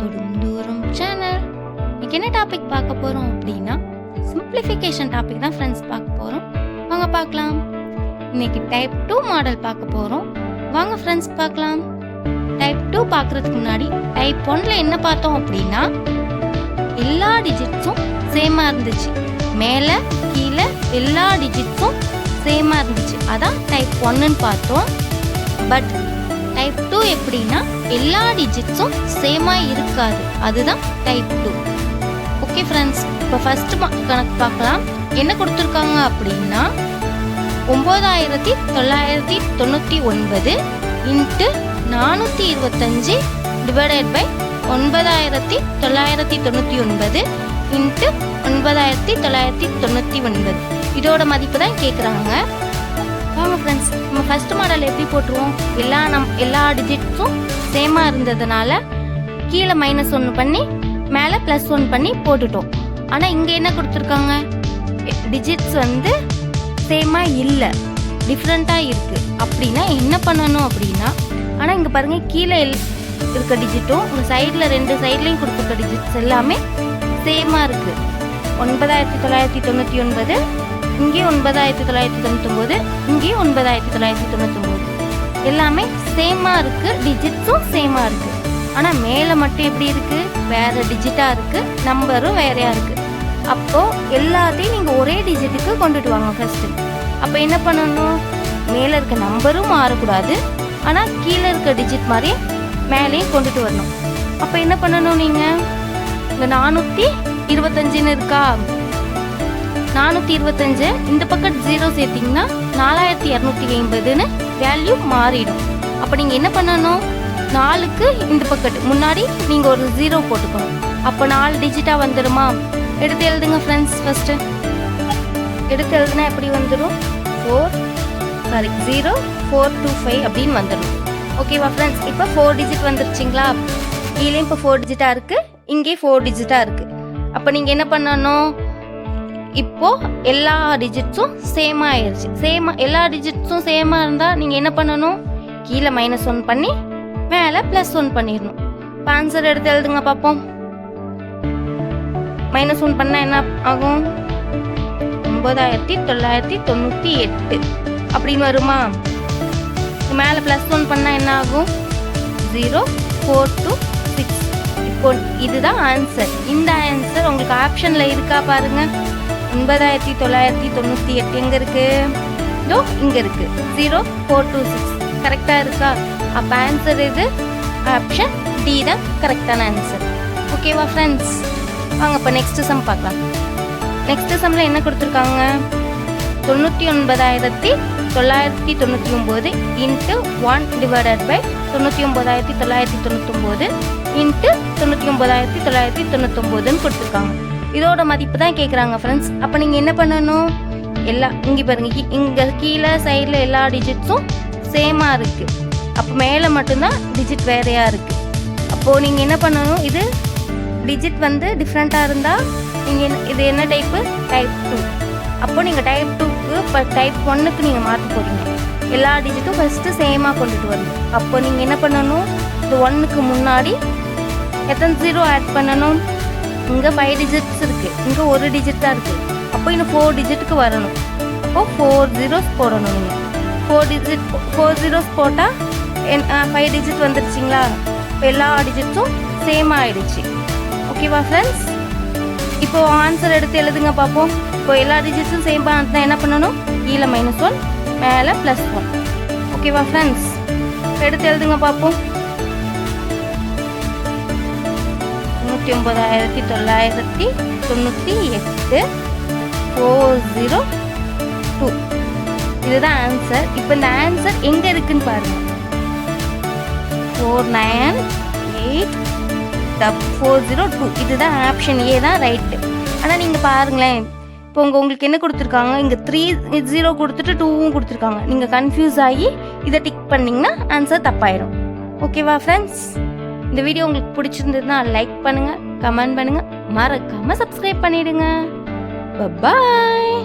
தொடும் தூரம் சேனல். இன்னைக்கு என்ன டாபிக் பார்க்க போறோம் அப்படின்னா சிம்பிளிஃபிகேஷன் டாபிக் தான் ஃப்ரெண்ட்ஸ் பார்க்க போறோம். வாங்க பார்க்கலாம். இன்னைக்கு டைப் 2 மாடல் பார்க்க போறோம். வாங்க ஃப்ரெண்ட்ஸ் பார்க்கலாம். டைப் 2 பார்க்கறதுக்கு முன்னாடி டைப் 1ல என்ன பார்த்தோம் அப்படின்னா எல்லா டிஜிட்ஸும் சேமா இருந்துச்சு. மேலே கீழே எல்லா டிஜிட்ஸும் சேமா இருந்துச்சு. அதான் டைப் 1ன்னு பார்த்தோம். பட் டைப் 2 எப்படின்னா எல்லா டிஜிட்ஸும் சேமா இருக்காது. அதுதான் டைப் 2. ஓகே ஃப்ரெண்ட்ஸ், இப்போ ஃபர்ஸ்ட் கணக்கு பார்க்கலாம். என்ன கொடுத்துருக்காங்க அப்படின்னா 9999 இன்ட்டு 425 டிவைடட் பை 9999 இன்ட்டு 9999 இதோட மதிப்பு தான் கேட்குறாங்க. வாங்க ஃப்ரெண்ட்ஸ், நம்ம ஃபர்ஸ்ட் மாடல் எப்படி போட்டுருவோம்? எல்லா டிஜிட்ஸும் சேமாக இருந்ததுனால கீழே -1 பண்ணி மேலே +1 பண்ணி போட்டுட்டோம். ஆனால் இங்கே என்ன கொடுத்துருக்காங்க? டிஜிட்ஸ் வந்து சேமாக இல்லை, டிஃப்ரெண்ட்டாக இருக்குது. அப்படின்னா என்ன பண்ணணும் அப்படின்னா, ஆனால் இங்கே பாருங்கள், கீழே இருக்க டிஜிட்டும் உங்கள் சைடில் 2 சைட்லேயும் கொடுத்துருக்க டிஜிட்ஸ் எல்லாமே சேமாக இருக்குது. 9999 இங்கேயும் 9999 இங்கேயும் 9999 எல்லாமே சேமாக இருக்குது. டிஜிட்ஸும் சேமாக இருக்குது. ஆனால் மேலே மட்டும் எப்படி இருக்குது? வேறு டிஜிட்டாக இருக்குது, நம்பரும் வேறையாக இருக்குது. அப்போது எல்லாத்தையும் நீங்கள் ஒரே டிஜிட்டுக்கு கொண்டுட்டு வாங்க ஃபஸ்ட்டு. அப்போ என்ன பண்ணணும்? மேலே இருக்க நம்பரும் மாறக்கூடாது, ஆனால் கீழே இருக்க டிஜிட் மாதிரியே மேலேயும் கொண்டுட்டு வரணும். அப்போ என்ன பண்ணணும்? நீங்கள் இங்கே 425ன்னு இருக்கா, 425 இந்த பக்கம் 0 சேர்த்திங்கன்னா 4250ன்னு வேல்யூ மாறிடும். அப்போ நீங்கள் என்ன பண்ணணும்? 4க்கு இந்த பக்கத்து முன்னாடி நீங்கள் ஒரு 0 போட்டுக்கணும். அப்போ 4 டிஜிட்டாக வந்துடுமா? எடுத்து எழுதுங்க ஃப்ரெண்ட்ஸ். ஃபஸ்ட்டு எடுத்து எழுதுனா எப்படி வந்துடும்? 0425 அப்படின்னு வந்துடும். ஓகேவா ஃப்ரெண்ட்ஸ்? இப்போ 4 டிஜிட் வந்துருச்சிங்களா? கீழே இப்போ 4 டிஜிட்டாக இருக்குது, இங்கே 4 டிஜிட்டாக இருக்குது. அப்போ நீங்கள் என்ன பண்ணணும்? இப்போ எல்லா டிஜிட்ஸும் சேமாக ஆயிடுச்சு. எல்லா டிஜிட்ஸும் சேமாக இருந்தால் நீங்கள் என்ன பண்ணணும்? கீழே -1 பண்ணி மேலே +1 பண்ணிடணும். இப்போ ஆன்சர் எடுத்து எழுதுங்க பார்ப்போம். -1 பண்ணால் என்ன ஆகும்? 9998 அப்படின்னு வருமா? மேலே +1 பண்ணால் என்ன ஆகும்? 0426. இப்போ இதுதான் ஆன்சர். இந்த ஆன்சர் உங்களுக்கு ஆப்ஷனில் இருக்கா பாருங்க. 9998 எங்கே இருக்குது? இதோ இங்கே இருக்குது. 0426 கரெக்டாக இருக்கா? அப்போ ஆன்சர் இது ஆப்ஷன் டி தான் கரெக்டான ஆன்சர். ஓகேவா ஃப்ரெண்ட்ஸ்? வாங்க இப்போ நெக்ஸ்ட் சம் பார்க்கலாம். நெக்ஸ்ட் சம்மில் என்ன கொடுத்துருக்காங்க? 99999 இன்ட்டு 1 டிவைடட் பை 99999 இன்ட்டு 99999ன்னு கொடுத்துருக்காங்க. இதோட மதிப்பு தான் கேட்குறாங்க ஃப்ரெண்ட்ஸ். அப்போ நீங்கள் என்ன பண்ணணும்? இங்கே பாருங்க, இங்கே கீழே சைடில் எல்லா டிஜிட்ஸும் சேமாக இருக்குது. அப்போ மேலே மட்டும்தான் டிஜிட் வேறையாக இருக்குது. அப்போது நீங்கள் என்ன பண்ணணும்? இது டிஜிட் வந்து டிஃப்ரெண்ட்டாக இருந்தால் நீங்கள் இது என்ன டைப்பு? டைப் 2. அப்போ நீங்கள் டைப் 2க்கு இப்போ டைப் 1க்கு நீங்கள் மாற்ற போகிறீங்க. எல்லா டிஜிட்டும் ஃபஸ்ட்டு சேமாக கொண்டுட்டு வரணும். அப்போ நீங்கள் என்ன பண்ணணும்? இந்த 1க்கு முன்னாடி எத்தனை 0 ஆட் பண்ணணும்? இங்கே 5 டிஜிட்ஸ் இருக்குது, இங்கே 1 டிஜிட் தான் இருக்குது. அப்போ இன்னும் 4 டிஜிட்டுக்கு வரணும். அப்போது 4 zeros போடணும். நீங்கள் 4 zeros போட்டால் 5 டிஜிட் வந்துருச்சிங்களா? இப்போ எல்லா டிஜிட்ஸும் சேம் ஆகிடுச்சு. ஓகேவா ஃப்ரெண்ட்ஸ்? இப்போ ஆன்சர் எடுத்து எழுதுங்க பார்ப்போம். இப்போ எல்லா டிஜிட்ஸும் சேம் ஆனதுனா என்ன பண்ணணும்? கீழே -1 மேலே +1. ஓகேவா ஃப்ரெண்ட்ஸ்? எடுத்து எழுதுங்க பார்ப்போம். 9998 402 இதுதான் ஆன்சர். இப்போ இந்த ஆன்சர் எங்கே இருக்குன்னு பாருங்கள். 498402 இதுதான் ஆப்ஷன் ஏ தான் ரைட்டு. ஆனால் நீங்கள் பாருங்களேன், இப்போ உங்களுக்கு என்ன கொடுத்துருக்காங்க? இங்கே 3 கொடுத்துட்டு 2வும் கொடுத்துருக்காங்க. நீங்கள் கன்ஃபியூஸ் ஆகி இதை டிக் பண்ணிங்கன்னா ஆன்சர் தப்பாயிடும். ஓகேவா ஃப்ரெண்ட்ஸ்? இந்த வீடியோ உங்களுக்கு பிடிச்சிருந்ததுன்னா லைக் பண்ணுங்கள், கமெண்ட் பண்ணுங்கள், மறக்காமல் சப்ஸ்கிரைப் பண்ணிவிடுங்க. பாய்.